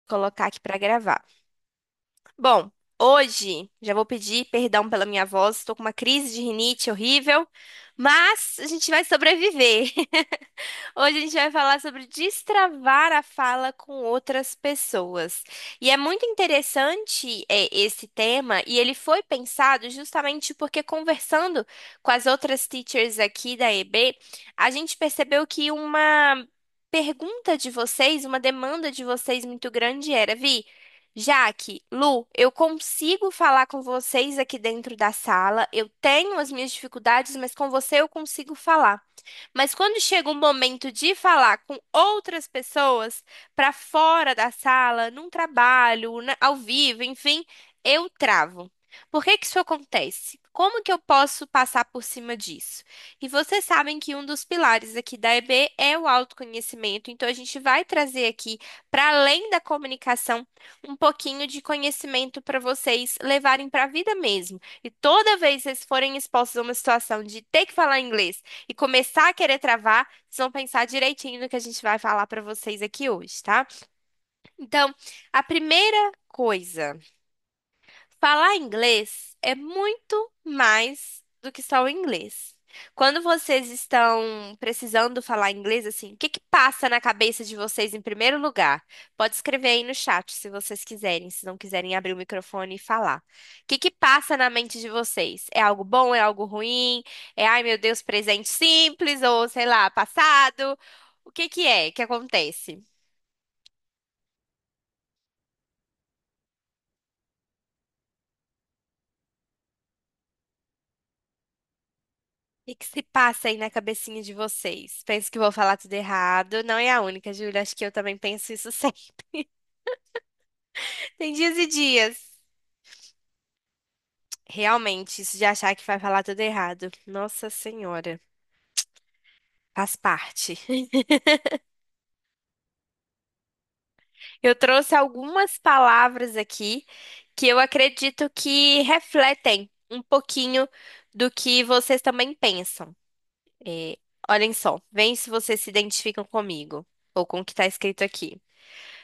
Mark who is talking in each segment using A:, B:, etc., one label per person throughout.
A: Colocar aqui para gravar. Bom, hoje já vou pedir perdão pela minha voz, estou com uma crise de rinite horrível, mas a gente vai sobreviver. Hoje a gente vai falar sobre destravar a fala com outras pessoas. E é muito interessante esse tema, e ele foi pensado justamente porque conversando com as outras teachers aqui da EB, a gente percebeu que uma pergunta de vocês, uma demanda de vocês muito grande era, Vi. Jaque, Lu, eu consigo falar com vocês aqui dentro da sala. Eu tenho as minhas dificuldades, mas com você eu consigo falar. Mas quando chega um momento de falar com outras pessoas para fora da sala, num trabalho, ao vivo, enfim, eu travo. Por que que isso acontece? Como que eu posso passar por cima disso? E vocês sabem que um dos pilares aqui da EB é o autoconhecimento, então a gente vai trazer aqui, para além da comunicação, um pouquinho de conhecimento para vocês levarem para a vida mesmo. E toda vez que vocês forem expostos a uma situação de ter que falar inglês e começar a querer travar, vocês vão pensar direitinho no que a gente vai falar para vocês aqui hoje, tá? Então, a primeira coisa. Falar inglês é muito mais do que só o inglês. Quando vocês estão precisando falar inglês, assim, o que que passa na cabeça de vocês em primeiro lugar? Pode escrever aí no chat se vocês quiserem, se não quiserem abrir o microfone e falar. O que que passa na mente de vocês? É algo bom? É algo ruim? É, ai meu Deus, presente simples ou sei lá, passado? O que que é que acontece? O que que se passa aí na cabecinha de vocês? Penso que vou falar tudo errado. Não é a única, Júlia. Acho que eu também penso isso sempre. Tem dias e dias. Realmente, isso de achar que vai falar tudo errado. Nossa Senhora. Faz parte. Eu trouxe algumas palavras aqui que eu acredito que refletem um pouquinho do que vocês também pensam. É, olhem só, vem se vocês se identificam comigo ou com o que está escrito aqui.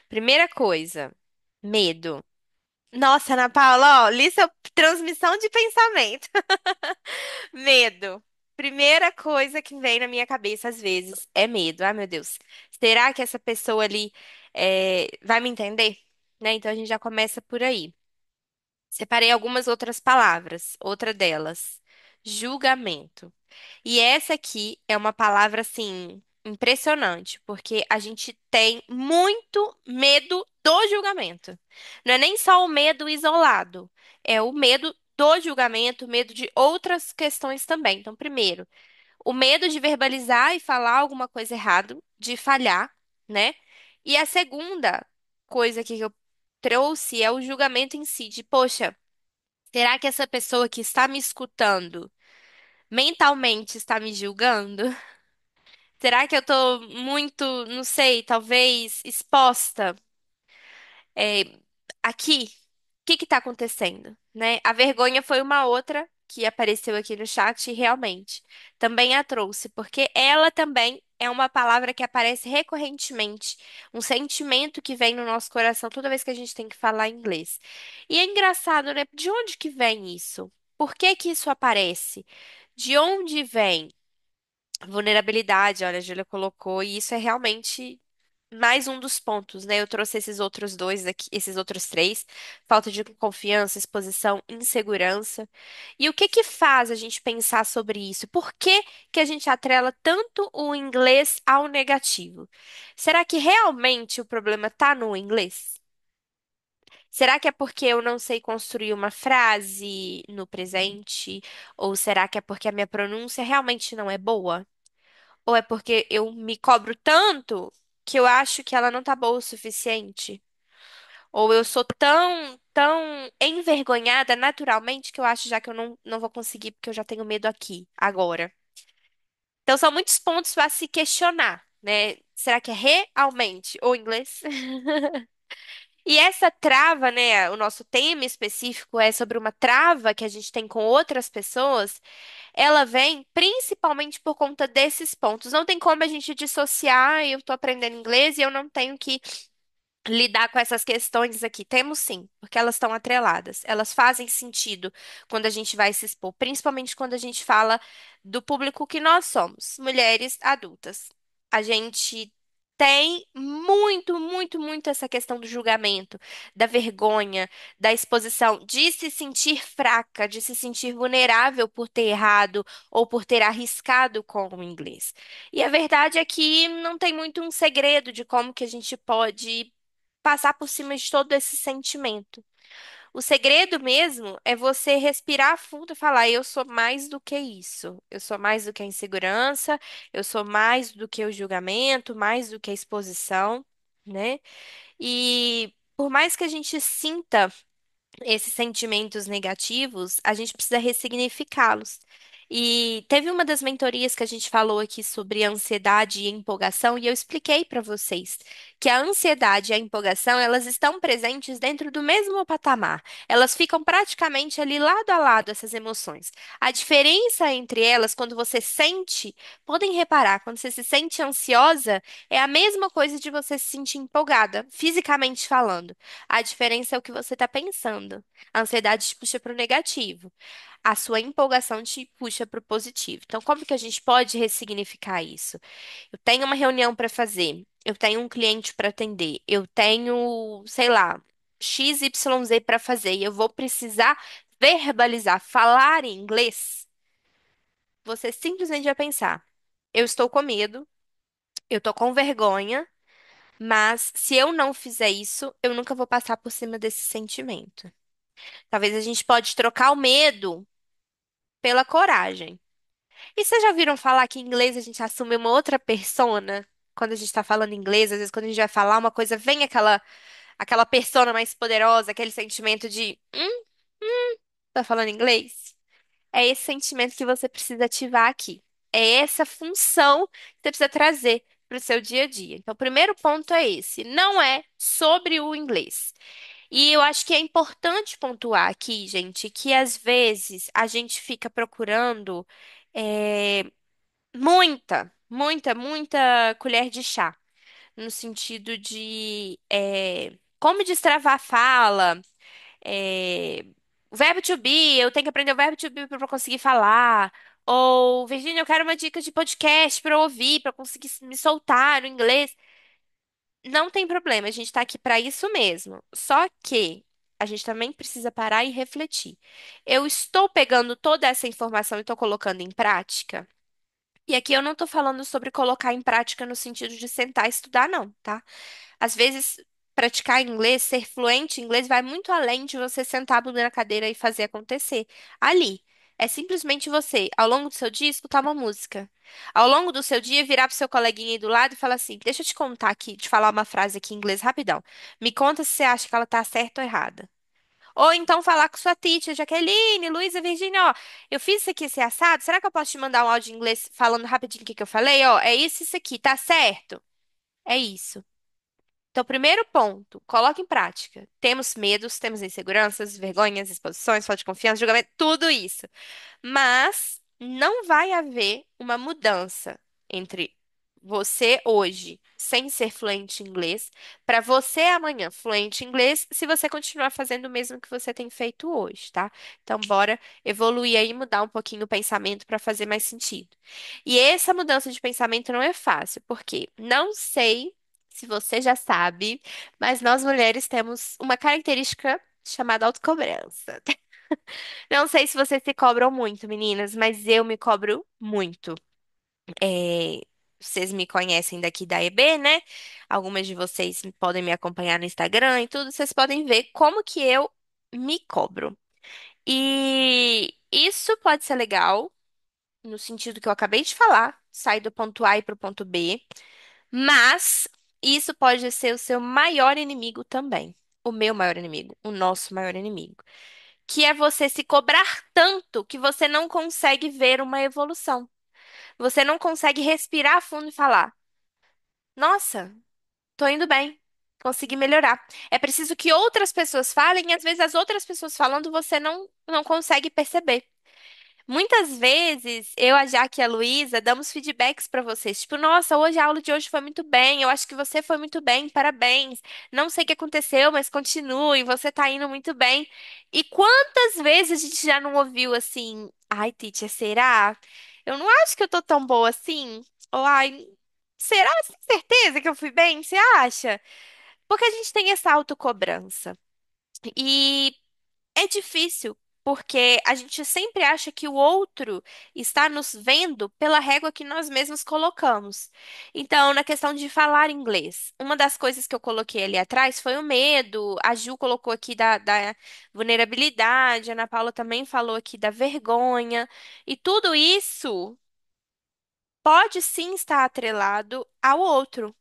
A: Primeira coisa, medo. Nossa, Ana Paula, ó, lista transmissão de pensamento. Medo. Primeira coisa que vem na minha cabeça às vezes é medo. Ai, meu Deus. Será que essa pessoa ali vai me entender? Né? Então a gente já começa por aí. Separei algumas outras palavras. Outra delas, julgamento. E essa aqui é uma palavra assim impressionante, porque a gente tem muito medo do julgamento. Não é nem só o medo isolado, é o medo do julgamento, o medo de outras questões também. Então, primeiro, o medo de verbalizar e falar alguma coisa errado, de falhar, né? E a segunda coisa que eu trouxe é o julgamento em si, de, poxa, será que essa pessoa que está me escutando mentalmente está me julgando? Será que eu tô muito, não sei, talvez exposta é, aqui? O que que tá acontecendo, né? A vergonha foi uma outra que apareceu aqui no chat e realmente também a trouxe, porque ela também é uma palavra que aparece recorrentemente, um sentimento que vem no nosso coração toda vez que a gente tem que falar inglês. E é engraçado, né? De onde que vem isso? Por que que isso aparece? De onde vem? Vulnerabilidade, olha, a Júlia colocou, e isso é realmente mais um dos pontos, né? Eu trouxe esses outros dois aqui, esses outros três: falta de confiança, exposição, insegurança. E o que que faz a gente pensar sobre isso? Por que que a gente atrela tanto o inglês ao negativo? Será que realmente o problema está no inglês? Será que é porque eu não sei construir uma frase no presente? Ou será que é porque a minha pronúncia realmente não é boa? Ou é porque eu me cobro tanto que eu acho que ela não tá boa o suficiente? Ou eu sou tão envergonhada naturalmente que eu acho já que eu não vou conseguir porque eu já tenho medo aqui, agora. Então são muitos pontos para se questionar, né? Será que é realmente o inglês? E essa trava, né? O nosso tema específico é sobre uma trava que a gente tem com outras pessoas. Ela vem principalmente por conta desses pontos. Não tem como a gente dissociar, eu tô aprendendo inglês e eu não tenho que lidar com essas questões aqui? Temos sim, porque elas estão atreladas. Elas fazem sentido quando a gente vai se expor, principalmente quando a gente fala do público que nós somos, mulheres adultas. A gente tem muito, muito, muito essa questão do julgamento, da vergonha, da exposição, de se sentir fraca, de se sentir vulnerável por ter errado ou por ter arriscado com o inglês. E a verdade é que não tem muito um segredo de como que a gente pode passar por cima de todo esse sentimento. O segredo mesmo é você respirar fundo e falar: eu sou mais do que isso. Eu sou mais do que a insegurança, eu sou mais do que o julgamento, mais do que a exposição, né? E por mais que a gente sinta esses sentimentos negativos, a gente precisa ressignificá-los. E teve uma das mentorias que a gente falou aqui sobre ansiedade e empolgação, e eu expliquei para vocês que a ansiedade e a empolgação, elas estão presentes dentro do mesmo patamar. Elas ficam praticamente ali lado a lado, essas emoções. A diferença entre elas, quando você sente, podem reparar, quando você se sente ansiosa, é a mesma coisa de você se sentir empolgada, fisicamente falando. A diferença é o que você está pensando. A ansiedade te puxa para o negativo. A sua empolgação te puxa para o positivo. Então, como que a gente pode ressignificar isso? Eu tenho uma reunião para fazer. Eu tenho um cliente para atender. Eu tenho, sei lá, XYZ para fazer. E eu vou precisar verbalizar, falar em inglês. Você simplesmente vai pensar: eu estou com medo, eu estou com vergonha. Mas se eu não fizer isso, eu nunca vou passar por cima desse sentimento. Talvez a gente pode trocar o medo pela coragem. E vocês já viram falar que em inglês a gente assume uma outra persona? Quando a gente tá falando inglês, às vezes quando a gente vai falar uma coisa, vem aquela persona mais poderosa, aquele sentimento de, tá falando inglês? É esse sentimento que você precisa ativar aqui. É essa função que você precisa trazer para o seu dia a dia. Então, o primeiro ponto é esse. Não é sobre o inglês. E eu acho que é importante pontuar aqui, gente, que às vezes a gente fica procurando muita colher de chá, no sentido de como destravar a fala, é, verbo to be, eu tenho que aprender o verbo to be para conseguir falar. Ou, Virginia, eu quero uma dica de podcast para eu ouvir, para conseguir me soltar no inglês. Não tem problema, a gente está aqui para isso mesmo. Só que a gente também precisa parar e refletir. Eu estou pegando toda essa informação e estou colocando em prática? E aqui eu não estou falando sobre colocar em prática no sentido de sentar e estudar, não, tá? Às vezes, praticar inglês, ser fluente em inglês, vai muito além de você sentar a bunda na cadeira e fazer acontecer. Ali, é simplesmente você, ao longo do seu dia, escutar uma música. Ao longo do seu dia, virar pro seu coleguinha aí do lado e falar assim: deixa eu te contar aqui, te falar uma frase aqui em inglês rapidão. Me conta se você acha que ela tá certa ou errada. Ou então falar com sua teacher, Jaqueline, Luísa, Virginia, ó, eu fiz isso aqui, esse assado, será que eu posso te mandar um áudio em inglês falando rapidinho o que que eu falei? Ó, é isso aqui, tá certo? É isso. Então, primeiro ponto, coloque em prática. Temos medos, temos inseguranças, vergonhas, exposições, falta de confiança, julgamento, tudo isso. Mas não vai haver uma mudança entre você hoje, sem ser fluente em inglês, para você amanhã fluente em inglês, se você continuar fazendo o mesmo que você tem feito hoje, tá? Então, bora evoluir aí, mudar um pouquinho o pensamento para fazer mais sentido. E essa mudança de pensamento não é fácil, porque não sei se você já sabe, mas nós mulheres temos uma característica chamada autocobrança. Não sei se vocês se cobram muito, meninas, mas eu me cobro muito. É, vocês me conhecem daqui da EB, né? Algumas de vocês podem me acompanhar no Instagram e tudo. Vocês podem ver como que eu me cobro. E isso pode ser legal, no sentido que eu acabei de falar, sair do ponto A e para o ponto B, mas isso pode ser o seu maior inimigo também. O meu maior inimigo, o nosso maior inimigo, que é você se cobrar tanto que você não consegue ver uma evolução. Você não consegue respirar fundo e falar: nossa, tô indo bem, consegui melhorar. É preciso que outras pessoas falem e às vezes as outras pessoas falando você não consegue perceber. Muitas vezes, eu, a Jaque e a Luísa damos feedbacks pra vocês. Tipo, nossa, hoje a aula de hoje foi muito bem. Eu acho que você foi muito bem. Parabéns. Não sei o que aconteceu, mas continue. Você tá indo muito bem. E quantas vezes a gente já não ouviu assim? Ai, teacher, será? Eu não acho que eu tô tão boa assim. Ou ai, será? Você tem certeza que eu fui bem? Você acha? Porque a gente tem essa autocobrança. E é difícil, porque a gente sempre acha que o outro está nos vendo pela régua que nós mesmos colocamos. Então, na questão de falar inglês, uma das coisas que eu coloquei ali atrás foi o medo. A Ju colocou aqui da vulnerabilidade, a Ana Paula também falou aqui da vergonha. E tudo isso pode sim estar atrelado ao outro.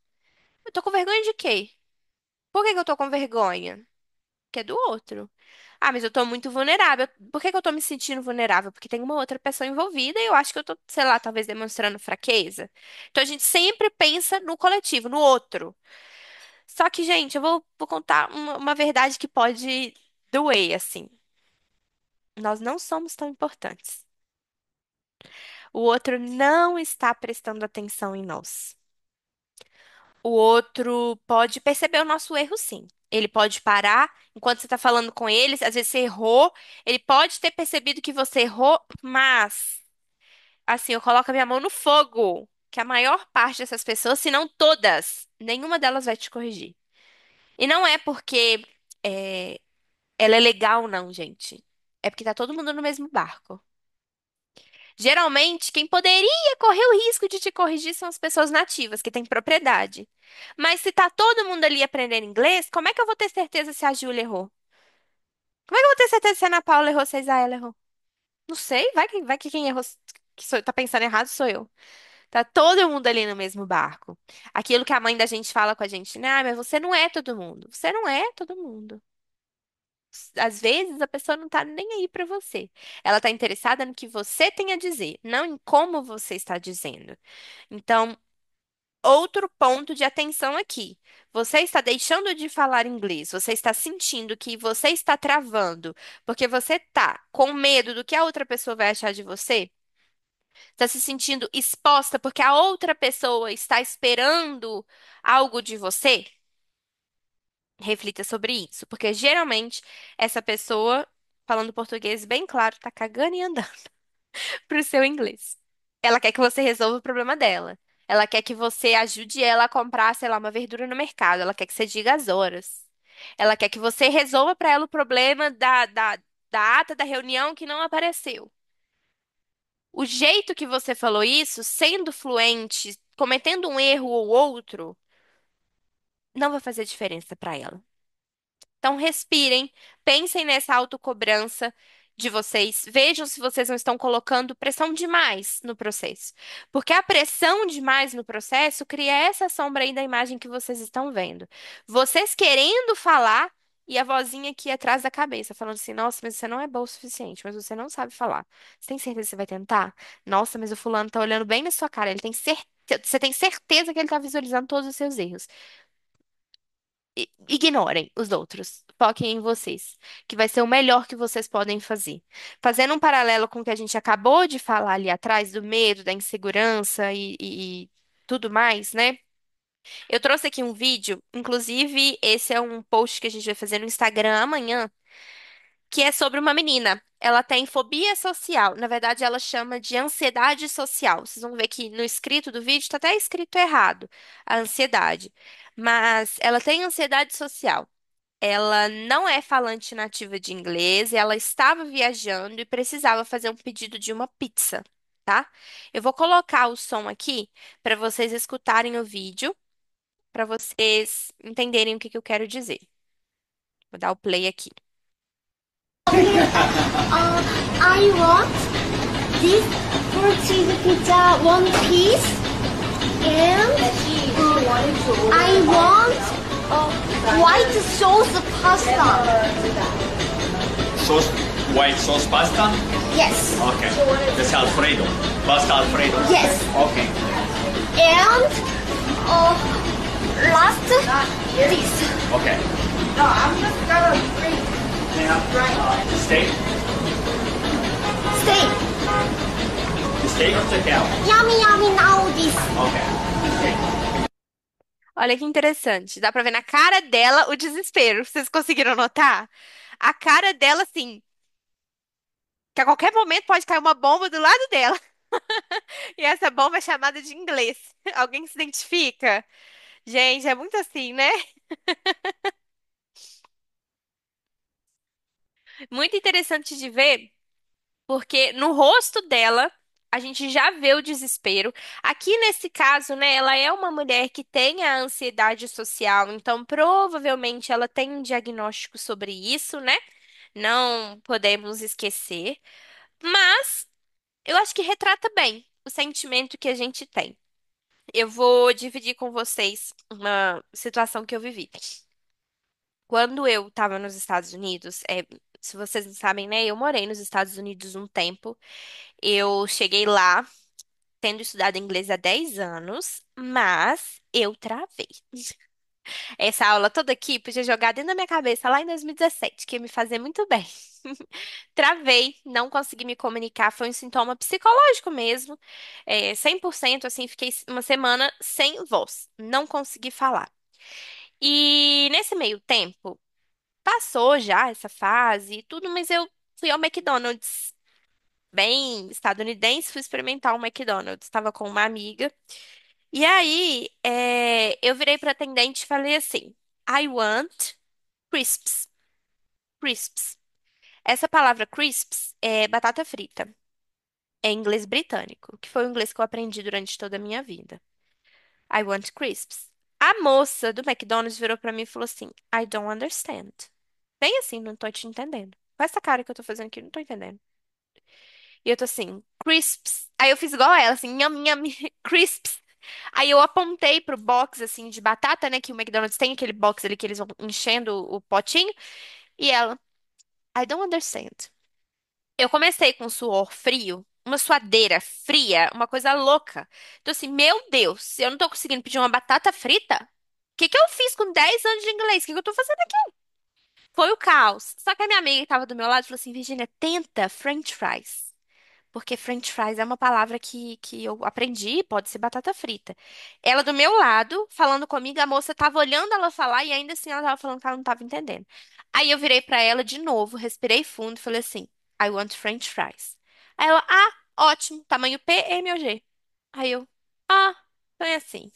A: Eu tô com vergonha de quê? Por que que eu tô com vergonha? Que é do outro. Ah, mas eu tô muito vulnerável. Por que que eu tô me sentindo vulnerável? Porque tem uma outra pessoa envolvida e eu acho que eu tô, sei lá, talvez demonstrando fraqueza. Então a gente sempre pensa no coletivo, no outro. Só que, gente, eu vou contar uma verdade que pode doer, assim. Nós não somos tão importantes. O outro não está prestando atenção em nós. O outro pode perceber o nosso erro, sim. Ele pode parar enquanto você está falando com ele, às vezes você errou, ele pode ter percebido que você errou, mas, assim, eu coloco a minha mão no fogo, que a maior parte dessas pessoas, se não todas, nenhuma delas vai te corrigir. E não é porque é, ela é legal, não, gente. É porque tá todo mundo no mesmo barco. Geralmente, quem poderia correr o risco de te corrigir são as pessoas nativas, que têm propriedade. Mas se tá todo mundo ali aprendendo inglês, como é que eu vou ter certeza se a Júlia errou? Como é que eu vou ter certeza se a Ana Paula errou, se a Isaela errou? Não sei, vai que quem errou, tá pensando errado sou eu. Tá todo mundo ali no mesmo barco. Aquilo que a mãe da gente fala com a gente, né? Ah, mas você não é todo mundo. Você não é todo mundo. Às vezes a pessoa não tá nem aí pra você. Ela tá interessada no que você tem a dizer, não em como você está dizendo. Então, outro ponto de atenção aqui. Você está deixando de falar inglês, você está sentindo que você está travando, porque você tá com medo do que a outra pessoa vai achar de você? Está se sentindo exposta porque a outra pessoa está esperando algo de você? Reflita sobre isso, porque geralmente essa pessoa, falando português bem claro, tá cagando e andando pro seu inglês. Ela quer que você resolva o problema dela. Ela quer que você ajude ela a comprar, sei lá, uma verdura no mercado. Ela quer que você diga as horas. Ela quer que você resolva para ela o problema da ata da reunião que não apareceu. O jeito que você falou isso, sendo fluente, cometendo um erro ou outro, não vai fazer diferença para ela. Então, respirem, pensem nessa autocobrança de vocês, vejam se vocês não estão colocando pressão demais no processo. Porque a pressão demais no processo cria essa sombra aí da imagem que vocês estão vendo. Vocês querendo falar e a vozinha aqui atrás da cabeça, falando assim: nossa, mas você não é boa o suficiente, mas você não sabe falar. Você tem certeza que você vai tentar? Nossa, mas o fulano tá olhando bem na sua cara, ele tem certeza. Você tem certeza que ele está visualizando todos os seus erros. Ignorem os outros. Foquem em vocês, que vai ser o melhor que vocês podem fazer. Fazendo um paralelo com o que a gente acabou de falar ali atrás, do medo, da insegurança e tudo mais, né? Eu trouxe aqui um vídeo, inclusive esse é um post que a gente vai fazer no Instagram amanhã, que é sobre uma menina. Ela tem fobia social. Na verdade, ela chama de ansiedade social. Vocês vão ver que no escrito do vídeo está até escrito errado, a ansiedade. Mas ela tem ansiedade social. Ela não é falante nativa de inglês, e ela estava viajando e precisava fazer um pedido de uma pizza, tá? Eu vou colocar o som aqui para vocês escutarem o vídeo, para vocês entenderem o que que eu quero dizer. Vou dar o play aqui.
B: I want this four cheese pizza, one piece, and I want white sauce pasta.
C: Sauce, white sauce pasta?
B: Yes.
C: Okay. That's Alfredo. Pasta Alfredo.
B: Yes.
C: Okay.
B: And last this.
C: Okay.
D: No, I'm just gonna drink.
C: Steak?
B: Steak.
C: Steak or cow?
B: Yummy, yummy, now this.
C: Okay.
A: Olha que interessante. Dá pra ver na cara dela o desespero. Vocês conseguiram notar? A cara dela, assim, que a qualquer momento pode cair uma bomba do lado dela. E essa bomba é chamada de inglês. Alguém se identifica? Gente, é muito assim, né? Muito interessante de ver, porque no rosto dela a gente já vê o desespero. Aqui nesse caso, né, ela é uma mulher que tem a ansiedade social, então provavelmente ela tem um diagnóstico sobre isso, né? Não podemos esquecer. Mas eu acho que retrata bem o sentimento que a gente tem. Eu vou dividir com vocês uma situação que eu vivi. Quando eu estava nos Estados Unidos, se vocês não sabem, né, eu morei nos Estados Unidos um tempo. Eu cheguei lá tendo estudado inglês há 10 anos, mas eu travei. Essa aula toda aqui podia jogar dentro da minha cabeça lá em 2017, que ia me fazer muito bem. Travei, não consegui me comunicar, foi um sintoma psicológico mesmo. 100% assim, fiquei uma semana sem voz, não consegui falar. E nesse meio tempo, passou já essa fase e tudo, mas eu fui ao McDonald's, bem estadunidense, fui experimentar o McDonald's. Estava com uma amiga. E aí, eu virei para atendente e falei assim: I want crisps. Crisps. Essa palavra crisps é batata frita. É inglês britânico, que foi o inglês que eu aprendi durante toda a minha vida. I want crisps. A moça do McDonald's virou pra mim e falou assim: I don't understand. Bem assim, não tô te entendendo. Com essa cara que eu tô fazendo aqui, não tô entendendo. E eu tô assim, crisps. Aí eu fiz igual a ela, assim, nham, nham, crisps. Aí eu apontei pro box, assim, de batata, né, que o McDonald's tem aquele box ali que eles vão enchendo o potinho. E ela, I don't understand. Eu comecei com suor frio, uma suadeira fria, uma coisa louca. Então, assim, meu Deus, se eu não tô conseguindo pedir uma batata frita, o que que eu fiz com 10 anos de inglês? O que que eu tô fazendo aqui? Foi o caos. Só que a minha amiga que tava do meu lado falou assim: Virginia, tenta French fries. Porque French fries é uma palavra que eu aprendi, pode ser batata frita. Ela do meu lado, falando comigo, a moça tava olhando ela falar e ainda assim ela tava falando que ela não tava entendendo. Aí eu virei pra ela de novo, respirei fundo e falei assim: I want French fries. Aí ela, ótimo, tamanho P, M ou G. Aí eu, foi assim.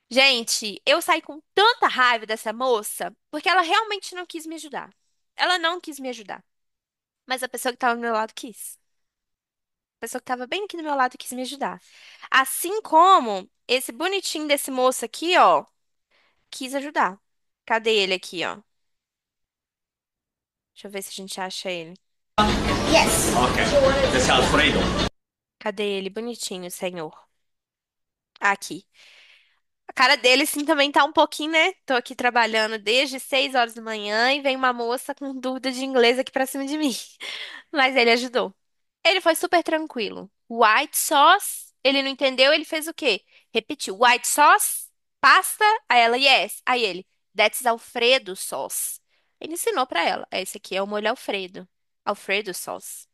A: Gente, eu saí com tanta raiva dessa moça porque ela realmente não quis me ajudar. Ela não quis me ajudar, mas a pessoa que tava do meu lado quis. A pessoa que tava bem aqui do meu lado quis me ajudar. Assim como esse bonitinho desse moço aqui, ó, quis ajudar. Cadê ele aqui, ó? Deixa eu ver se a gente acha ele.
B: Yes.
C: Okay. That's Alfredo.
A: Cadê ele? Bonitinho, senhor. Aqui. A cara dele, sim, também tá um pouquinho, né? Tô aqui trabalhando desde 6 horas da manhã e vem uma moça com dúvida de inglês aqui pra cima de mim. Mas ele ajudou. Ele foi super tranquilo. White sauce, ele não entendeu, ele fez o quê? Repetiu. White sauce, pasta, aí ela, yes. Aí ele, that's Alfredo sauce. Ele ensinou pra ela. Esse aqui é o molho Alfredo. Alfredo sauce.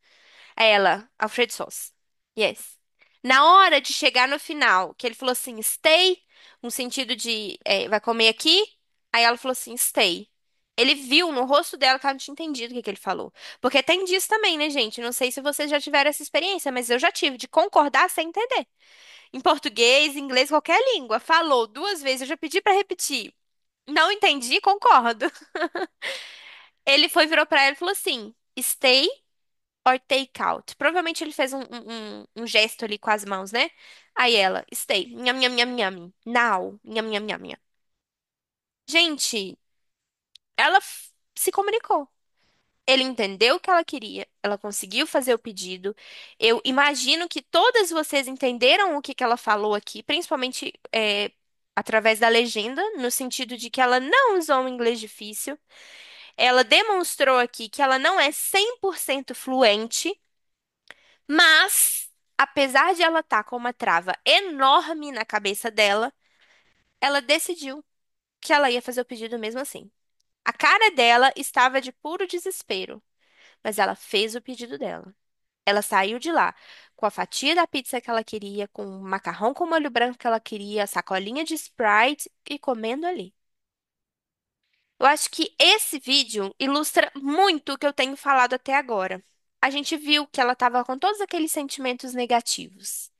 A: Aí ela, Alfredo sauce. Yes. Na hora de chegar no final, que ele falou assim, stay, no sentido de, vai comer aqui? Aí ela falou assim, stay. Ele viu no rosto dela que ela não tinha entendido o que que ele falou. Porque tem disso também, né, gente? Não sei se vocês já tiveram essa experiência, mas eu já tive, de concordar sem entender. Em português, inglês, qualquer língua. Falou 2 vezes, eu já pedi pra repetir. Não entendi, concordo. Ele foi, virou pra ela e falou assim: stay or take out. Provavelmente ele fez um gesto ali com as mãos, né? Aí ela, stay, nham, nham, nham, nham. Now, nham, nham, nham, nham. Gente, ela se comunicou. Ele entendeu o que ela queria, ela conseguiu fazer o pedido. Eu imagino que todas vocês entenderam o que que ela falou aqui, principalmente através da legenda, no sentido de que ela não usou um inglês difícil. Ela demonstrou aqui que ela não é 100% fluente, mas, apesar de ela estar com uma trava enorme na cabeça dela, ela decidiu que ela ia fazer o pedido mesmo assim. A cara dela estava de puro desespero, mas ela fez o pedido dela. Ela saiu de lá com a fatia da pizza que ela queria, com o macarrão com molho branco que ela queria, a sacolinha de Sprite e comendo ali. Eu acho que esse vídeo ilustra muito o que eu tenho falado até agora. A gente viu que ela estava com todos aqueles sentimentos negativos.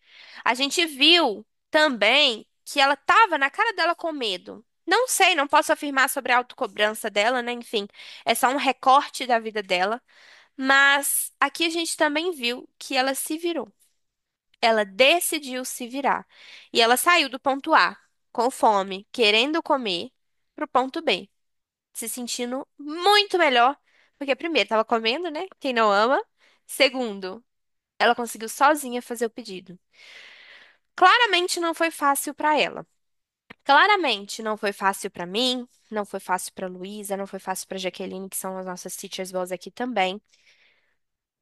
A: A gente viu também que ela estava na cara dela com medo. Não sei, não posso afirmar sobre a autocobrança dela, né? Enfim, é só um recorte da vida dela. Mas aqui a gente também viu que ela se virou. Ela decidiu se virar. E ela saiu do ponto A, com fome, querendo comer, para o ponto B, se sentindo muito melhor. Porque, primeiro, estava comendo, né? Quem não ama. Segundo, ela conseguiu sozinha fazer o pedido. Claramente não foi fácil para ela. Claramente não foi fácil para mim, não foi fácil para Luísa, não foi fácil para Jaqueline, que são as nossas teachers boas aqui também.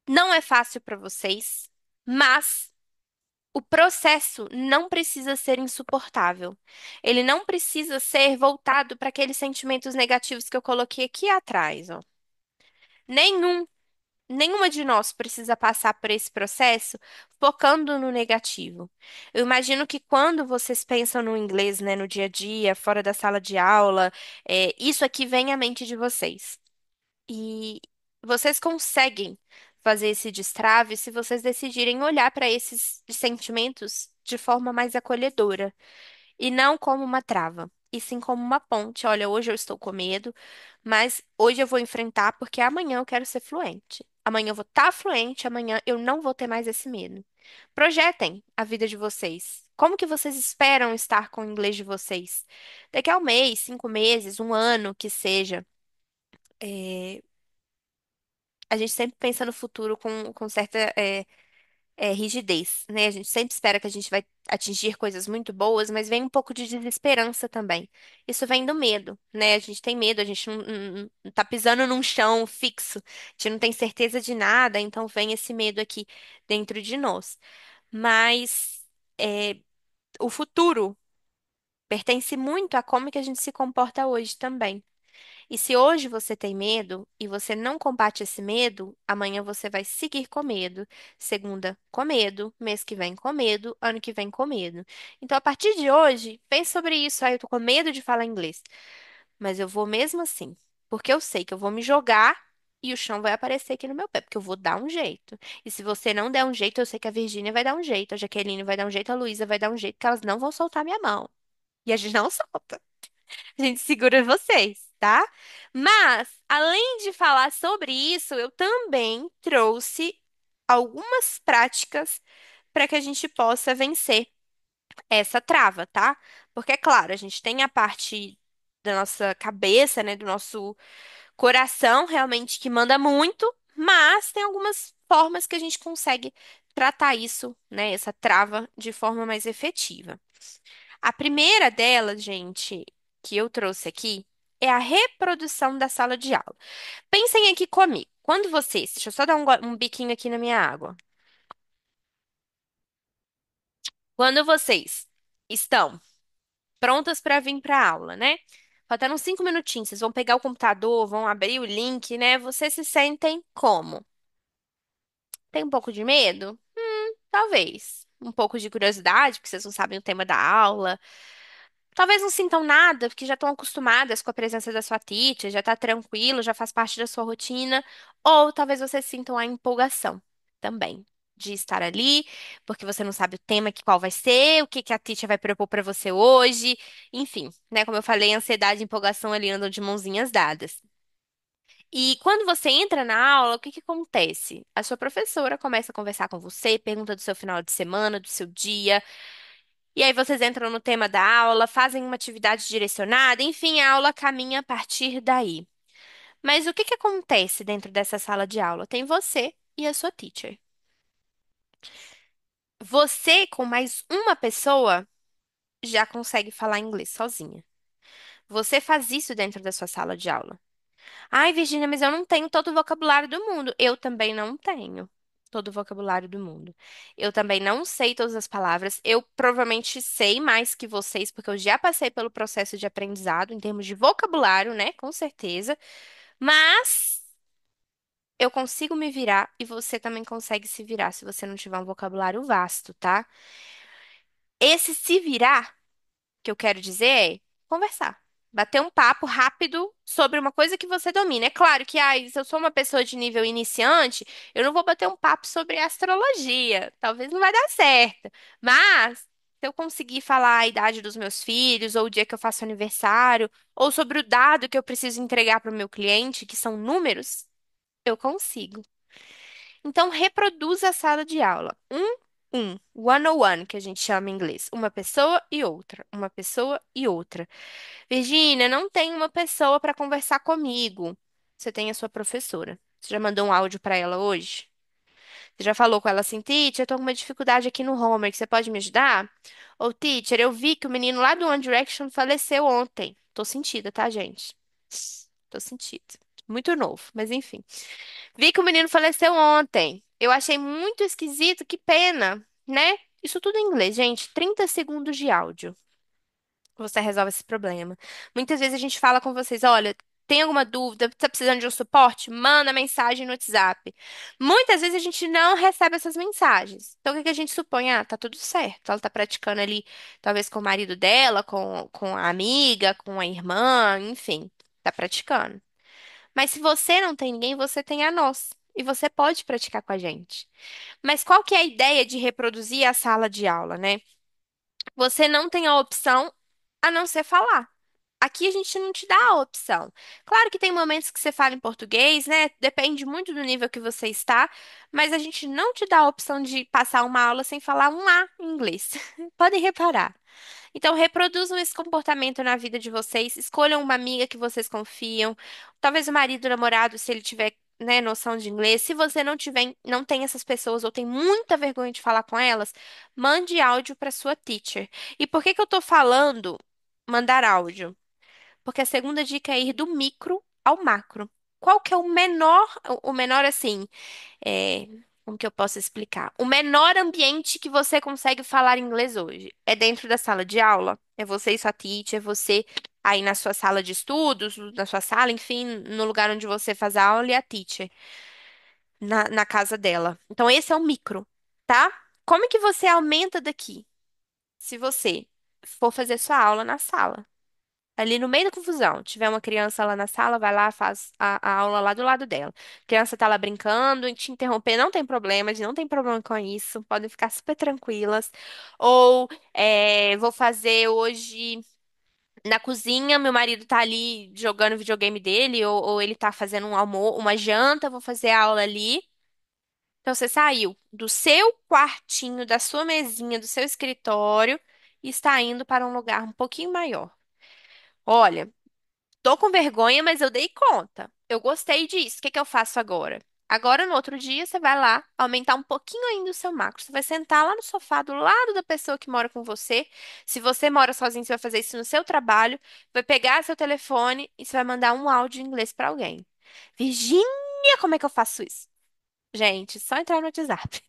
A: Não é fácil para vocês, mas o processo não precisa ser insuportável. Ele não precisa ser voltado para aqueles sentimentos negativos que eu coloquei aqui atrás, ó. Nenhum, nenhuma de nós precisa passar por esse processo focando no negativo. Eu imagino que quando vocês pensam no inglês, né, no dia a dia, fora da sala de aula, isso aqui vem à mente de vocês. E vocês conseguem fazer esse destrave se vocês decidirem olhar para esses sentimentos de forma mais acolhedora e não como uma trava, e sim como uma ponte. Olha, hoje eu estou com medo, mas hoje eu vou enfrentar porque amanhã eu quero ser fluente. Amanhã eu vou estar fluente, amanhã eu não vou ter mais esse medo. Projetem a vida de vocês. Como que vocês esperam estar com o inglês de vocês? Daqui a um mês, 5 meses, um ano, que seja. É, a gente sempre pensa no futuro com certa rigidez, né? A gente sempre espera que a gente vai atingir coisas muito boas, mas vem um pouco de desesperança também. Isso vem do medo, né? A gente tem medo, a gente não tá pisando num chão fixo, a gente não tem certeza de nada, então vem esse medo aqui dentro de nós. Mas é, o futuro pertence muito a como que a gente se comporta hoje também. E se hoje você tem medo e você não combate esse medo, amanhã você vai seguir com medo, segunda com medo, mês que vem com medo, ano que vem com medo. Então, a partir de hoje, pense sobre isso. Ah, eu tô com medo de falar inglês, mas eu vou mesmo assim, porque eu sei que eu vou me jogar e o chão vai aparecer aqui no meu pé, porque eu vou dar um jeito. E se você não der um jeito, eu sei que a Virgínia vai dar um jeito, a Jaqueline vai dar um jeito, a Luísa vai dar um jeito, que elas não vão soltar minha mão. E a gente não solta. A gente segura vocês, tá? Mas, além de falar sobre isso, eu também trouxe algumas práticas para que a gente possa vencer essa trava, tá? Porque, é claro, a gente tem a parte da nossa cabeça, né, do nosso coração realmente que manda muito, mas tem algumas formas que a gente consegue tratar isso, né, essa trava de forma mais efetiva. A primeira delas, gente, que eu trouxe aqui, é a reprodução da sala de aula. Pensem aqui comigo. Quando vocês, deixa eu só dar um biquinho aqui na minha água. Quando vocês estão prontas para vir para a aula, né? Faltando uns 5 minutinhos, vocês vão pegar o computador, vão abrir o link, né? Vocês se sentem como? Tem um pouco de medo? Talvez. Um pouco de curiosidade, porque vocês não sabem o tema da aula. Talvez não sintam nada, porque já estão acostumadas com a presença da sua teacher, já está tranquilo, já faz parte da sua rotina. Ou talvez vocês sintam a empolgação também de estar ali, porque você não sabe o tema que qual vai ser, o que que a teacher vai propor para você hoje. Enfim, né? Como eu falei, ansiedade e empolgação ali andam de mãozinhas dadas. E quando você entra na aula, o que que acontece? A sua professora começa a conversar com você, pergunta do seu final de semana, do seu dia. E aí vocês entram no tema da aula, fazem uma atividade direcionada, enfim, a aula caminha a partir daí. Mas o que que acontece dentro dessa sala de aula? Tem você e a sua teacher. Você, com mais uma pessoa, já consegue falar inglês sozinha. Você faz isso dentro da sua sala de aula. Ai, Virginia, mas eu não tenho todo o vocabulário do mundo. Eu também não tenho todo o vocabulário do mundo. Eu também não sei todas as palavras. Eu provavelmente sei mais que vocês, porque eu já passei pelo processo de aprendizado em termos de vocabulário, né? Com certeza. Mas Eu consigo me virar e você também consegue se virar se você não tiver um vocabulário vasto, tá? Esse se virar que eu quero dizer é conversar. Bater um papo rápido sobre uma coisa que você domina. É claro que, se eu sou uma pessoa de nível iniciante, eu não vou bater um papo sobre astrologia. Talvez não vai dar certo. Mas, se eu conseguir falar a idade dos meus filhos, ou o dia que eu faço aniversário, ou sobre o dado que eu preciso entregar para o meu cliente, que são números, eu consigo. Então, reproduza a sala de aula. One-on-one, que a gente chama em inglês. Uma pessoa e outra. Uma pessoa e outra. Virgínia, não tem uma pessoa para conversar comigo. Você tem a sua professora. Você já mandou um áudio para ela hoje? Você já falou com ela assim, teacher, eu tô com uma dificuldade aqui no homework, você pode me ajudar? Ou, teacher, eu vi que o menino lá do One Direction faleceu ontem. Tô sentida, tá, gente? Tô sentida. Muito novo, mas enfim. Vi que o menino faleceu ontem. Eu achei muito esquisito, que pena, né? Isso tudo em inglês, gente. 30 segundos de áudio. Você resolve esse problema. Muitas vezes a gente fala com vocês, olha, tem alguma dúvida, tá precisando de um suporte? Manda mensagem no WhatsApp. Muitas vezes a gente não recebe essas mensagens. Então o que que a gente supõe? Ah, tá tudo certo. Ela tá praticando ali, talvez com o marido dela, com a amiga, com a irmã, enfim, tá praticando. Mas se você não tem ninguém, você tem a nós. E você pode praticar com a gente. Mas qual que é a ideia de reproduzir a sala de aula, né? Você não tem a opção a não ser falar. Aqui a gente não te dá a opção. Claro que tem momentos que você fala em português, né? Depende muito do nível que você está, mas a gente não te dá a opção de passar uma aula sem falar um A em inglês. Podem reparar. Então, reproduzam esse comportamento na vida de vocês. Escolham uma amiga que vocês confiam. Talvez o marido, o namorado, se ele tiver, né, noção de inglês. Se você não tiver, não tem essas pessoas ou tem muita vergonha de falar com elas, mande áudio para sua teacher. E por que que eu tô falando mandar áudio? Porque a segunda dica é ir do micro ao macro. Qual que é o menor assim, é, como que eu posso explicar? O menor ambiente que você consegue falar inglês hoje é dentro da sala de aula? É você e sua teacher, é você aí na sua sala de estudos, na sua sala, enfim, no lugar onde você faz a aula e a teacher na casa dela. Então esse é o micro, tá? Como que você aumenta daqui? Se você for fazer sua aula na sala. Ali no meio da confusão, tiver uma criança lá na sala, vai lá, faz a aula lá do lado dela. A criança tá lá brincando, e te interromper, não tem problema, não tem problema com isso, podem ficar super tranquilas. Ou vou fazer hoje na cozinha, meu marido tá ali jogando o videogame dele, ou ele tá fazendo um almoço, uma janta, vou fazer a aula ali. Então você saiu do seu quartinho, da sua mesinha, do seu escritório e está indo para um lugar um pouquinho maior. Olha. Tô com vergonha, mas eu dei conta. Eu gostei disso. O que que eu faço agora? Agora, no outro dia, você vai lá aumentar um pouquinho ainda o seu macro. Você vai sentar lá no sofá do lado da pessoa que mora com você. Se você mora sozinho, você vai fazer isso no seu trabalho. Vai pegar seu telefone e você vai mandar um áudio em inglês pra alguém. Virgínia, como é que eu faço isso? Gente, só entrar no WhatsApp.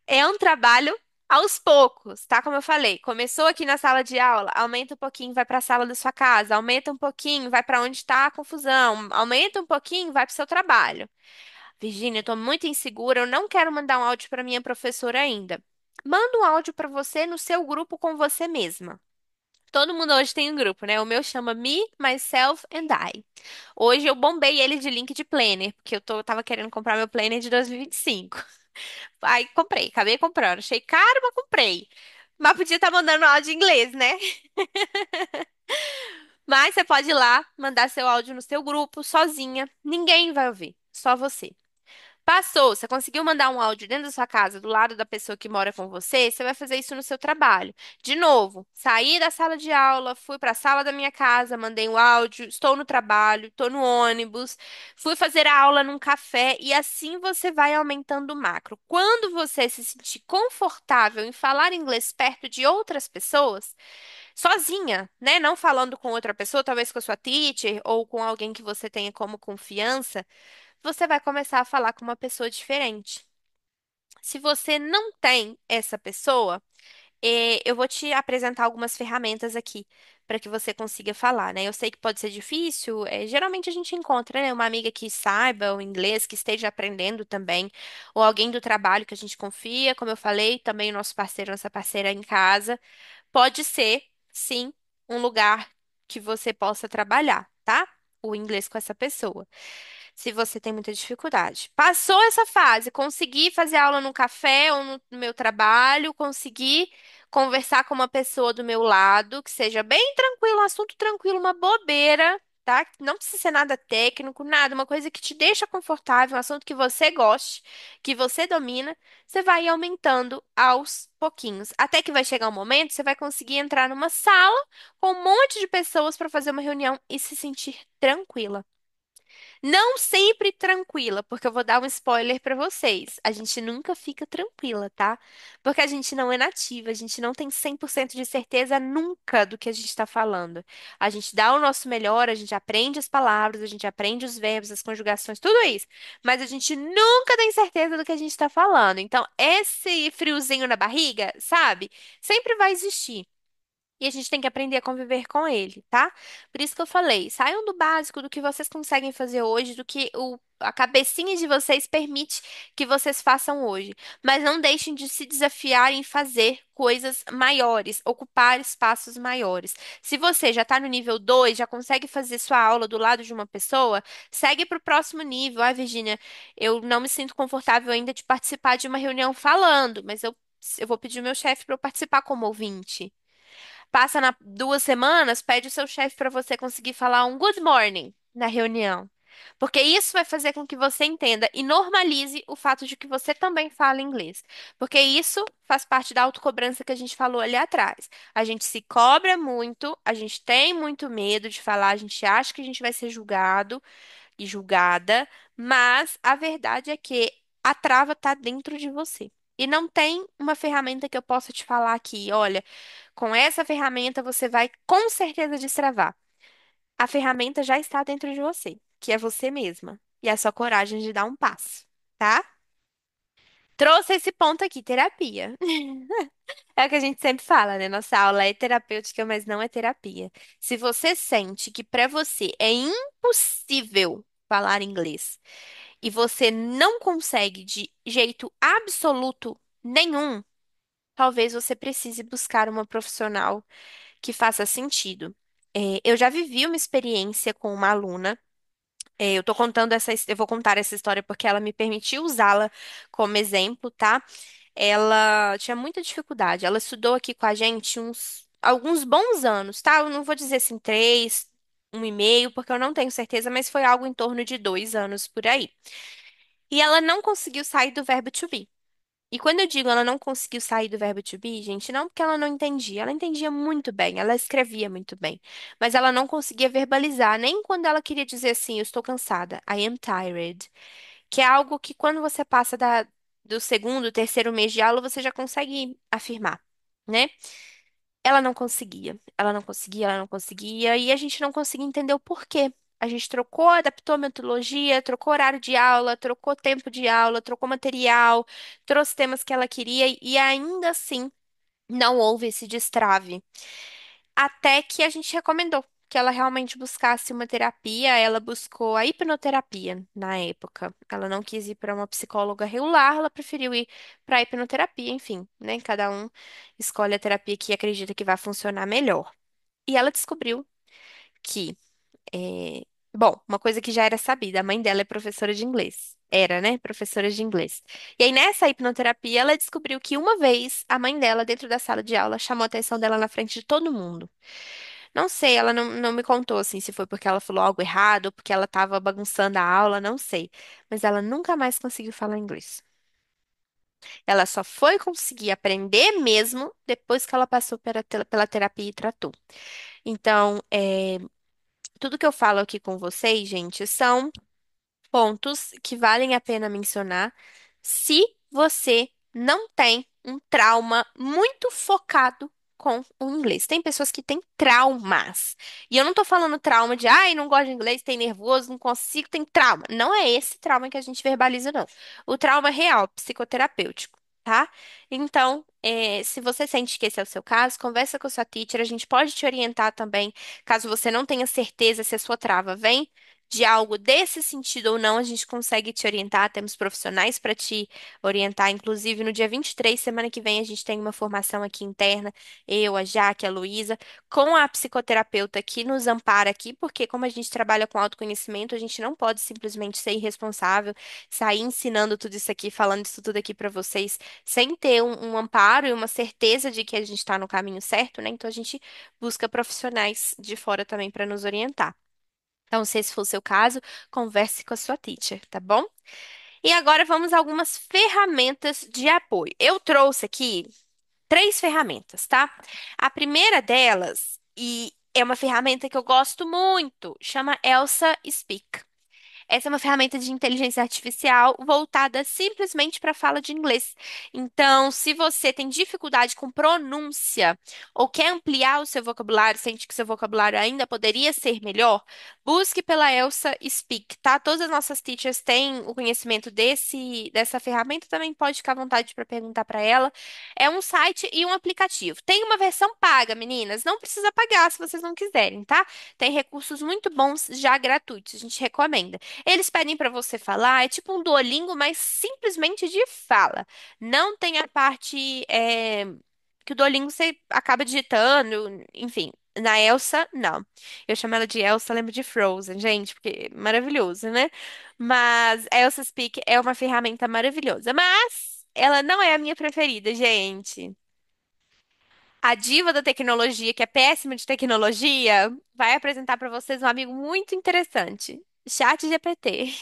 A: É um trabalho aos poucos, tá? Como eu falei, começou aqui na sala de aula, aumenta um pouquinho, vai para a sala da sua casa, aumenta um pouquinho, vai para onde está a confusão, aumenta um pouquinho, vai para o seu trabalho. Virgínia, eu tô muito insegura, eu não quero mandar um áudio para minha professora ainda. Manda um áudio para você no seu grupo com você mesma. Todo mundo hoje tem um grupo, né? O meu chama Me, Myself and I. Hoje eu bombei ele de link de planner, porque tava querendo comprar meu planner de 2025. Aí comprei, acabei comprando. Achei caro, mas comprei. Mas podia estar mandando áudio em inglês, né? Mas você pode ir lá, mandar seu áudio no seu grupo, sozinha. Ninguém vai ouvir, só você. Passou, você conseguiu mandar um áudio dentro da sua casa, do lado da pessoa que mora com você, você vai fazer isso no seu trabalho. De novo, saí da sala de aula, fui para a sala da minha casa, mandei um áudio, estou no trabalho, estou no ônibus, fui fazer a aula num café e assim você vai aumentando o macro. Quando você se sentir confortável em falar inglês perto de outras pessoas, sozinha, né? Não falando com outra pessoa, talvez com a sua teacher ou com alguém que você tenha como confiança, você vai começar a falar com uma pessoa diferente. Se você não tem essa pessoa, eu vou te apresentar algumas ferramentas aqui para que você consiga falar, né? Eu sei que pode ser difícil, geralmente a gente encontra, né, uma amiga que saiba o inglês, que esteja aprendendo também, ou alguém do trabalho que a gente confia, como eu falei, também o nosso parceiro, nossa parceira em casa. Pode ser, sim, um lugar que você possa trabalhar, tá? O inglês com essa pessoa se você tem muita dificuldade. Passou essa fase, consegui fazer aula no café ou no meu trabalho, consegui conversar com uma pessoa do meu lado, que seja bem tranquilo, um assunto tranquilo, uma bobeira, tá? Não precisa ser nada técnico, nada, uma coisa que te deixa confortável, um assunto que você goste, que você domina, você vai aumentando aos pouquinhos, até que vai chegar um momento, você vai conseguir entrar numa sala com um monte de pessoas para fazer uma reunião e se sentir tranquila. Não sempre tranquila, porque eu vou dar um spoiler pra vocês. A gente nunca fica tranquila, tá? Porque a gente não é nativa, a gente não tem 100% de certeza nunca do que a gente tá falando. A gente dá o nosso melhor, a gente aprende as palavras, a gente aprende os verbos, as conjugações, tudo isso. Mas a gente nunca tem certeza do que a gente tá falando. Então, esse friozinho na barriga, sabe? Sempre vai existir. E a gente tem que aprender a conviver com ele, tá? Por isso que eu falei, saiam do básico, do que vocês conseguem fazer hoje, do que a cabecinha de vocês permite que vocês façam hoje. Mas não deixem de se desafiar em fazer coisas maiores, ocupar espaços maiores. Se você já está no nível 2, já consegue fazer sua aula do lado de uma pessoa, segue para o próximo nível. Ah, Virginia, eu não me sinto confortável ainda de participar de uma reunião falando, mas eu vou pedir ao meu chefe para eu participar como ouvinte. Passa 2 semanas, pede o seu chefe para você conseguir falar um good morning na reunião. Porque isso vai fazer com que você entenda e normalize o fato de que você também fala inglês. Porque isso faz parte da autocobrança que a gente falou ali atrás. A gente se cobra muito, a gente tem muito medo de falar, a gente acha que a gente vai ser julgado e julgada, mas a verdade é que a trava está dentro de você. E não tem uma ferramenta que eu possa te falar aqui, olha. Com essa ferramenta você vai com certeza destravar. A ferramenta já está dentro de você, que é você mesma. E é a sua coragem de dar um passo, tá? Trouxe esse ponto aqui, terapia. É o que a gente sempre fala, né? Nossa aula é terapêutica, mas não é terapia. Se você sente que para você é impossível falar inglês e você não consegue de jeito absoluto nenhum, talvez você precise buscar uma profissional que faça sentido. Eu já vivi uma experiência com uma aluna. Eu tô contando eu vou contar essa história porque ela me permitiu usá-la como exemplo, tá? Ela tinha muita dificuldade. Ela estudou aqui com a gente alguns bons anos, tá? Eu não vou dizer assim 3, 1,5, porque eu não tenho certeza, mas foi algo em torno de 2 anos por aí. E ela não conseguiu sair do verbo to be. E quando eu digo ela não conseguiu sair do verbo to be, gente, não porque ela entendia muito bem, ela escrevia muito bem, mas ela não conseguia verbalizar, nem quando ela queria dizer assim, eu estou cansada, I am tired, que é algo que quando você passa do segundo, terceiro mês de aula, você já consegue afirmar, né? Ela não conseguia, ela não conseguia, ela não conseguia, e a gente não conseguia entender o porquê. A gente trocou, adaptou a metodologia, trocou horário de aula, trocou tempo de aula, trocou material, trouxe temas que ela queria, e ainda assim não houve esse destrave. Até que a gente recomendou que ela realmente buscasse uma terapia. Ela buscou a hipnoterapia na época. Ela não quis ir para uma psicóloga regular, ela preferiu ir para a hipnoterapia, enfim, né? Cada um escolhe a terapia que acredita que vai funcionar melhor. E ela descobriu que, bom, uma coisa que já era sabida, a mãe dela é professora de inglês. Era, né? Professora de inglês. E aí, nessa hipnoterapia, ela descobriu que uma vez a mãe dela, dentro da sala de aula, chamou a atenção dela na frente de todo mundo. Não sei, ela não me contou assim se foi porque ela falou algo errado ou porque ela estava bagunçando a aula, não sei. Mas ela nunca mais conseguiu falar inglês. Ela só foi conseguir aprender mesmo depois que ela passou pela terapia e tratou. Então, tudo que eu falo aqui com vocês, gente, são pontos que valem a pena mencionar se você não tem um trauma muito focado com o inglês. Tem pessoas que têm traumas. E eu não tô falando trauma de, ai, não gosto de inglês, tem nervoso, não consigo, tem trauma. Não é esse trauma que a gente verbaliza, não. O trauma é real, psicoterapêutico. tá? Então, se você sente que esse é o seu caso, conversa com a sua teacher. A gente pode te orientar também, caso você não tenha certeza se a sua trava vem de algo desse sentido ou não, a gente consegue te orientar. Temos profissionais para te orientar. Inclusive, no dia 23, semana que vem, a gente tem uma formação aqui interna, eu, a Jaque, a Luísa, com a psicoterapeuta que nos ampara aqui, porque como a gente trabalha com autoconhecimento, a gente não pode simplesmente ser irresponsável, sair ensinando tudo isso aqui, falando isso tudo aqui para vocês sem ter um amparo e uma certeza de que a gente está no caminho certo, né? Então a gente busca profissionais de fora também para nos orientar. Então, se esse for o seu caso, converse com a sua teacher, tá bom? E agora vamos a algumas ferramentas de apoio. Eu trouxe aqui três ferramentas, tá? A primeira delas, e é uma ferramenta que eu gosto muito, chama Elsa Speak. Essa é uma ferramenta de inteligência artificial voltada simplesmente para a fala de inglês. Então, se você tem dificuldade com pronúncia ou quer ampliar o seu vocabulário, sente que seu vocabulário ainda poderia ser melhor, busque pela Elsa Speak, tá? Todas as nossas teachers têm o conhecimento dessa ferramenta, também pode ficar à vontade para perguntar para ela. É um site e um aplicativo. Tem uma versão paga, meninas, não precisa pagar se vocês não quiserem, tá? Tem recursos muito bons já gratuitos, a gente recomenda. Eles pedem para você falar, é tipo um Duolingo, mas simplesmente de fala. Não tem a parte que o Duolingo você acaba digitando, enfim. Na Elsa, não. Eu chamo ela de Elsa, lembro de Frozen, gente, porque é maravilhoso, né? Mas Elsa Speak é uma ferramenta maravilhosa. Mas ela não é a minha preferida, gente. A diva da tecnologia, que é péssima de tecnologia, vai apresentar para vocês um amigo muito interessante. ChatGPT.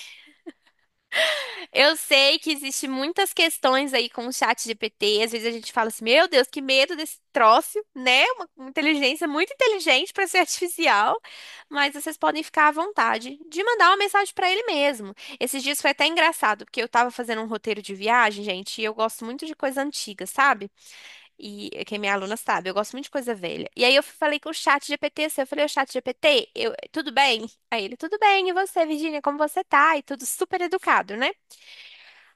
A: Eu sei que existe muitas questões aí com o chat GPT. Às vezes a gente fala assim, meu Deus, que medo desse troço, né? Uma inteligência muito inteligente para ser artificial. Mas vocês podem ficar à vontade de mandar uma mensagem para ele mesmo. Esses dias foi até engraçado, porque eu tava fazendo um roteiro de viagem, gente, e eu gosto muito de coisa antiga, sabe? E quem é minha aluna sabe, eu gosto muito de coisa velha. E aí eu falei com o chat GPT, assim, eu falei, o chat GPT, tudo bem? Aí ele, tudo bem, e você, Virginia, como você tá? E tudo super educado, né?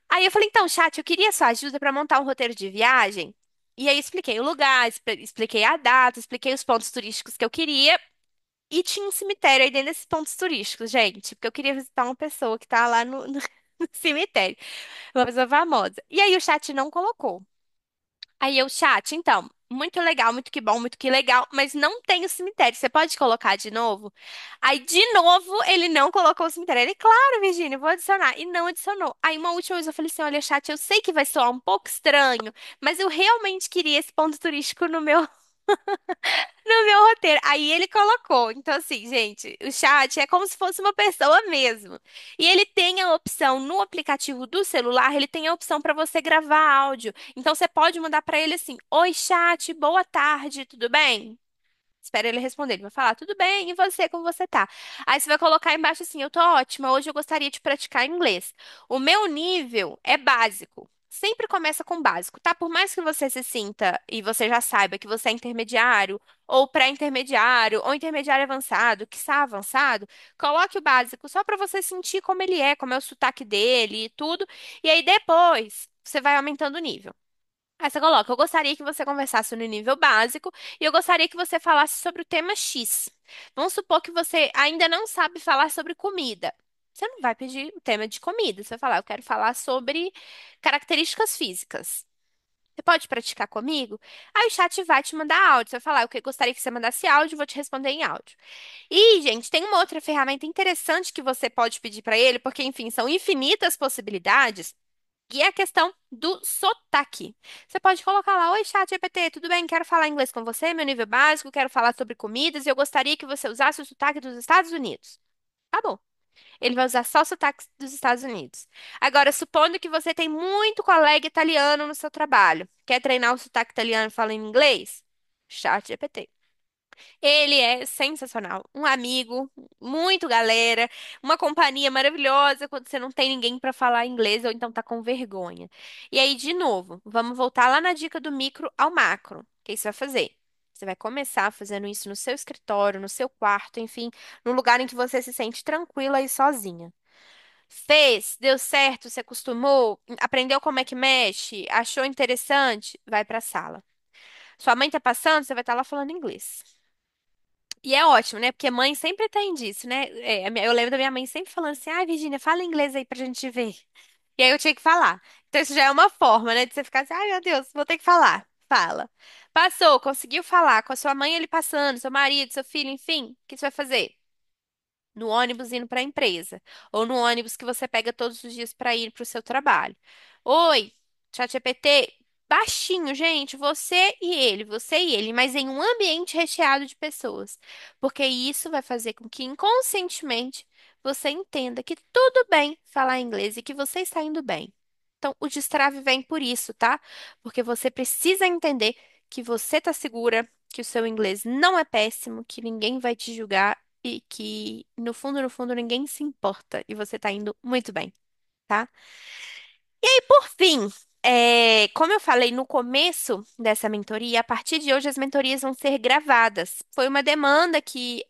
A: Aí eu falei, então, chat, eu queria sua ajuda para montar um roteiro de viagem. E aí expliquei o lugar, expliquei a data, expliquei os pontos turísticos que eu queria. E tinha um cemitério aí dentro desses pontos turísticos, gente. Porque eu queria visitar uma pessoa que tá lá no cemitério. Uma pessoa famosa. E aí o chat não colocou. Aí eu, chat, então, muito legal, muito que bom, muito que legal, mas não tem o cemitério. Você pode colocar de novo? Aí, de novo, ele não colocou o cemitério. Ele, claro, Virginia, vou adicionar. E não adicionou. Aí, uma última vez eu falei assim: olha, chat, eu sei que vai soar um pouco estranho, mas eu realmente queria esse ponto turístico no meu roteiro. Aí ele colocou. Então, assim, gente, o chat é como se fosse uma pessoa mesmo. E ele tem a opção no aplicativo do celular, ele tem a opção para você gravar áudio. Então, você pode mandar para ele assim: oi, chat, boa tarde, tudo bem? Espera ele responder. Ele vai falar, tudo bem, e você, como você tá? Aí você vai colocar embaixo assim, eu tô ótima, hoje eu gostaria de praticar inglês. O meu nível é básico. Sempre começa com básico, tá? Por mais que você se sinta e você já saiba que você é intermediário, ou pré-intermediário, ou intermediário avançado, quiçá avançado, coloque o básico só pra você sentir como ele é, como é o sotaque dele e tudo. E aí depois você vai aumentando o nível. Aí você coloca, eu gostaria que você conversasse no nível básico e eu gostaria que você falasse sobre o tema X. Vamos supor que você ainda não sabe falar sobre comida. Você não vai pedir o tema de comida, você vai falar, eu quero falar sobre características físicas. Você pode praticar comigo? Aí o chat vai te mandar áudio. Você vai falar, eu gostaria que você mandasse áudio, vou te responder em áudio. E, gente, tem uma outra ferramenta interessante que você pode pedir para ele, porque, enfim, são infinitas possibilidades. E é a questão do sotaque. Você pode colocar lá, oi, chat GPT, tudo bem? Quero falar inglês com você, meu nível básico, quero falar sobre comidas e eu gostaria que você usasse o sotaque dos Estados Unidos. Tá bom. Ele vai usar só o sotaque dos Estados Unidos. Agora, supondo que você tem muito colega italiano no seu trabalho. Quer treinar o sotaque italiano falando inglês? Chat GPT. Ele é sensacional. Um amigo, muito galera, uma companhia maravilhosa quando você não tem ninguém para falar inglês ou então tá com vergonha. E aí, de novo, vamos voltar lá na dica do micro ao macro. O que você vai fazer? Você vai começar fazendo isso no seu escritório, no seu quarto, enfim, no lugar em que você se sente tranquila e sozinha. Fez, deu certo, se acostumou, aprendeu como é que mexe, achou interessante, vai para a sala. Sua mãe tá passando, você vai estar lá falando inglês. E é ótimo, né? Porque mãe sempre tem disso, né? Eu lembro da minha mãe sempre falando assim: ai, Virginia, fala inglês aí pra gente ver. E aí eu tinha que falar. Então isso já é uma forma, né? De você ficar assim: ai, meu Deus, vou ter que falar. Fala. Passou, conseguiu falar com a sua mãe ele passando, seu marido, seu filho, enfim. O que você vai fazer? No ônibus indo para a empresa, ou no ônibus que você pega todos os dias para ir para o seu trabalho. Oi, ChatGPT, baixinho, gente, você e ele, mas em um ambiente recheado de pessoas, porque isso vai fazer com que inconscientemente você entenda que tudo bem falar inglês e que você está indo bem. Então, o destrave vem por isso, tá? Porque você precisa entender que você está segura, que o seu inglês não é péssimo, que ninguém vai te julgar e que no fundo, ninguém se importa e você tá indo muito bem, tá? E por fim, como eu falei no começo dessa mentoria, a partir de hoje as mentorias vão ser gravadas. Foi uma demanda que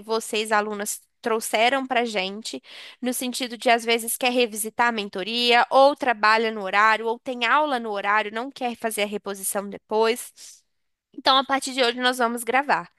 A: vocês, alunas, trouxeram pra gente, no sentido de às vezes quer revisitar a mentoria, ou trabalha no horário, ou tem aula no horário, não quer fazer a reposição depois. Então, a partir de hoje, nós vamos gravar.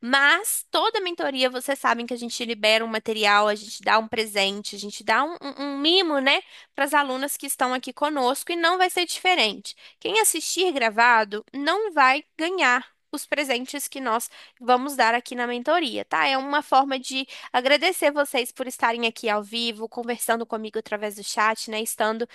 A: Mas toda mentoria, vocês sabem que a gente libera um material, a gente dá um presente, a gente dá um mimo, né, para as alunas que estão aqui conosco e não vai ser diferente. Quem assistir gravado não vai ganhar os presentes que nós vamos dar aqui na mentoria, tá? É uma forma de agradecer vocês por estarem aqui ao vivo, conversando comigo através do chat, né, estando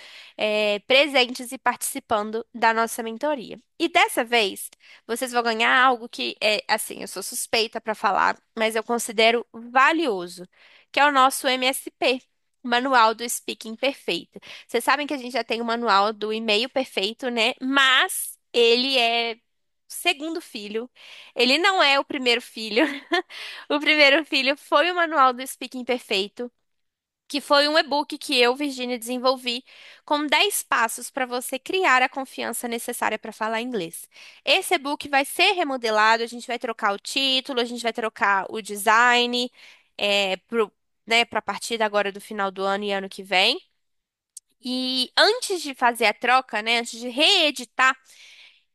A: presentes e participando da nossa mentoria. E dessa vez vocês vão ganhar algo que é assim, eu sou suspeita para falar, mas eu considero valioso, que é o nosso MSP, o Manual do Speaking Perfeito. Vocês sabem que a gente já tem o manual do e-mail perfeito, né? Mas ele é o segundo filho. Ele não é o primeiro filho. O primeiro filho foi o Manual do Speaking Perfeito, que foi um e-book que eu, Virginia, desenvolvi com 10 passos para você criar a confiança necessária para falar inglês. Esse e-book vai ser remodelado, a gente vai trocar o título, a gente vai trocar o design, para a partir agora do final do ano e ano que vem. E antes de fazer a troca, né, antes de reeditar,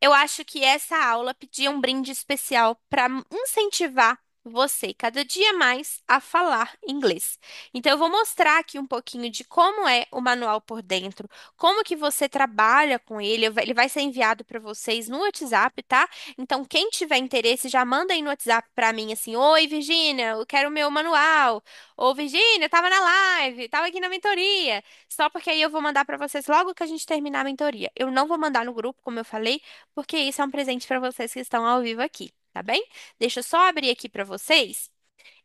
A: eu acho que essa aula pedia um brinde especial para incentivar você cada dia mais a falar inglês. Então, eu vou mostrar aqui um pouquinho de como é o manual por dentro, como que você trabalha com ele. Ele vai ser enviado para vocês no WhatsApp, tá? Então, quem tiver interesse, já manda aí no WhatsApp para mim assim: Oi, Virgínia, eu quero o meu manual. Ou, Virgínia, eu tava na live, tava aqui na mentoria. Só porque aí eu vou mandar para vocês logo que a gente terminar a mentoria. Eu não vou mandar no grupo, como eu falei porque isso é um presente para vocês que estão ao vivo aqui, tá bem? Deixa eu só abrir aqui para vocês.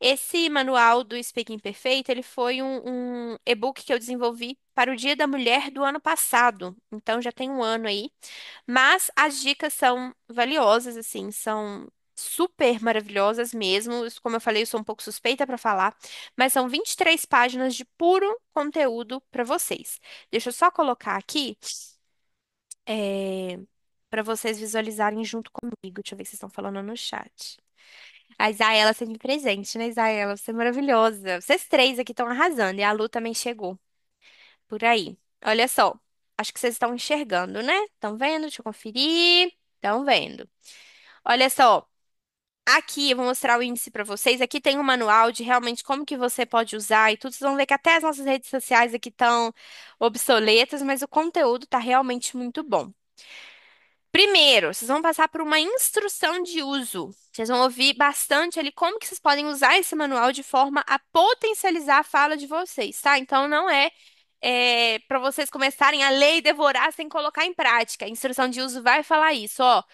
A: Esse manual do Speaking Perfeito, ele foi um e-book que eu desenvolvi para o Dia da Mulher do ano passado. Então já tem um ano aí, mas as dicas são valiosas assim, são super maravilhosas mesmo. Como eu falei, eu sou um pouco suspeita para falar, mas são 23 páginas de puro conteúdo para vocês. Deixa eu só colocar aqui para vocês visualizarem junto comigo. Deixa eu ver se vocês estão falando no chat. A Isaela sempre presente, né, Isaela? Você é maravilhosa. Vocês três aqui estão arrasando. E a Lu também chegou por aí. Olha só. Acho que vocês estão enxergando, né? Estão vendo? Deixa eu conferir. Estão vendo. Olha só. Aqui eu vou mostrar o índice para vocês. Aqui tem um manual de realmente como que você pode usar e tudo. Vocês vão ver que até as nossas redes sociais aqui estão obsoletas, mas o conteúdo está realmente muito bom. Primeiro, vocês vão passar por uma instrução de uso. Vocês vão ouvir bastante ali como que vocês podem usar esse manual de forma a potencializar a fala de vocês, tá? Então não é para vocês começarem a ler e devorar sem colocar em prática. A instrução de uso vai falar isso, ó.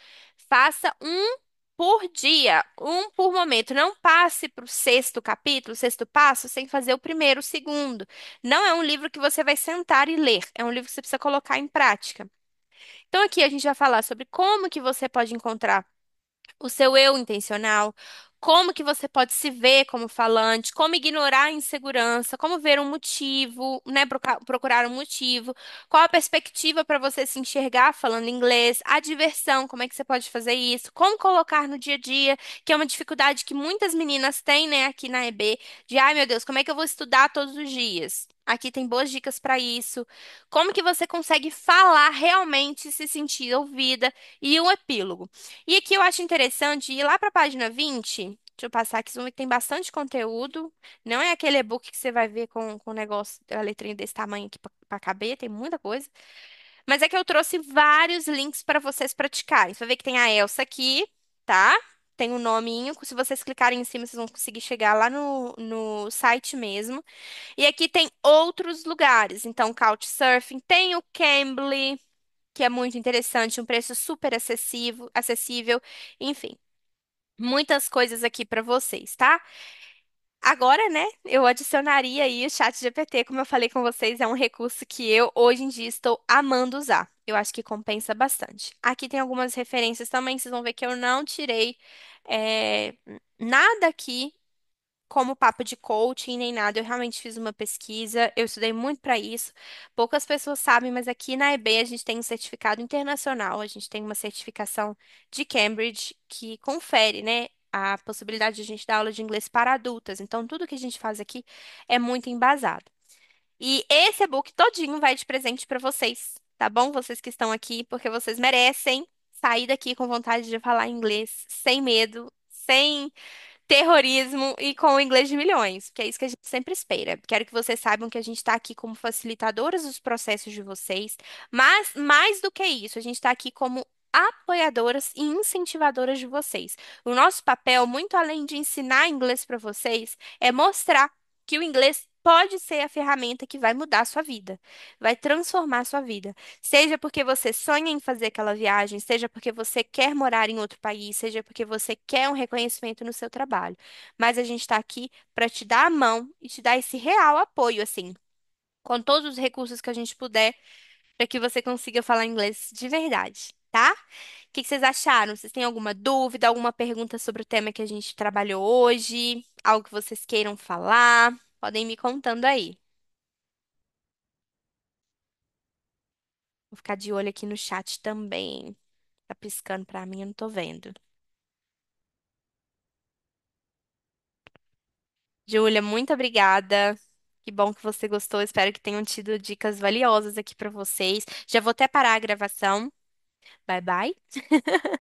A: Faça um por dia, um por momento. Não passe para o sexto capítulo, o sexto passo, sem fazer o primeiro, o segundo. Não é um livro que você vai sentar e ler. É um livro que você precisa colocar em prática. Então aqui a gente vai falar sobre como que você pode encontrar o seu eu intencional, como que você pode se ver como falante, como ignorar a insegurança, como ver um motivo, né, procurar um motivo, qual a perspectiva para você se enxergar falando inglês, a diversão, como é que você pode fazer isso, como colocar no dia a dia, que é uma dificuldade que muitas meninas têm, né, aqui na EB, de ai meu Deus, como é que eu vou estudar todos os dias? Aqui tem boas dicas para isso. Como que você consegue falar realmente, se sentir ouvida e um epílogo. E aqui eu acho interessante ir lá para a página 20. Deixa eu passar aqui, vocês vão ver que tem bastante conteúdo. Não é aquele e-book que você vai ver com o negócio, a letrinha desse tamanho aqui para caber, tem muita coisa. Mas é que eu trouxe vários links para vocês praticarem. Você vai ver que tem a Elsa aqui, tá? Tem um nominho. Se vocês clicarem em cima, vocês vão conseguir chegar lá no site mesmo. E aqui tem outros lugares. Então, Couchsurfing, tem o Cambly, que é muito interessante, um preço super acessível, enfim, muitas coisas aqui para vocês, tá? Agora, né, eu adicionaria aí o chat GPT, como eu falei com vocês, é um recurso que eu hoje em dia estou amando usar. Eu acho que compensa bastante. Aqui tem algumas referências também, vocês vão ver que eu não tirei é, nada aqui como papo de coaching nem nada. Eu realmente fiz uma pesquisa, eu estudei muito para isso. Poucas pessoas sabem, mas aqui na EB a gente tem um certificado internacional, a gente tem uma certificação de Cambridge que confere, né, a possibilidade de a gente dar aula de inglês para adultas. Então, tudo que a gente faz aqui é muito embasado. E esse e-book todinho vai de presente para vocês, tá bom? Vocês que estão aqui, porque vocês merecem sair daqui com vontade de falar inglês sem medo, sem terrorismo e com o inglês de milhões, que é isso que a gente sempre espera. Quero que vocês saibam que a gente está aqui como facilitadoras dos processos de vocês, mas mais do que isso, a gente está aqui como apoiadoras e incentivadoras de vocês. O nosso papel, muito além de ensinar inglês para vocês, é mostrar que o inglês pode ser a ferramenta que vai mudar a sua vida, vai transformar a sua vida. Seja porque você sonha em fazer aquela viagem, seja porque você quer morar em outro país, seja porque você quer um reconhecimento no seu trabalho. Mas a gente está aqui para te dar a mão e te dar esse real apoio, assim, com todos os recursos que a gente puder, para que você consiga falar inglês de verdade, tá? O que que vocês acharam? Vocês têm alguma dúvida, alguma pergunta sobre o tema que a gente trabalhou hoje? Algo que vocês queiram falar? Podem me contando aí. Vou ficar de olho aqui no chat também. Tá piscando pra mim, eu não tô vendo. Júlia, muito obrigada. Que bom que você gostou. Espero que tenham tido dicas valiosas aqui pra vocês. Já vou até parar a gravação. Bye bye.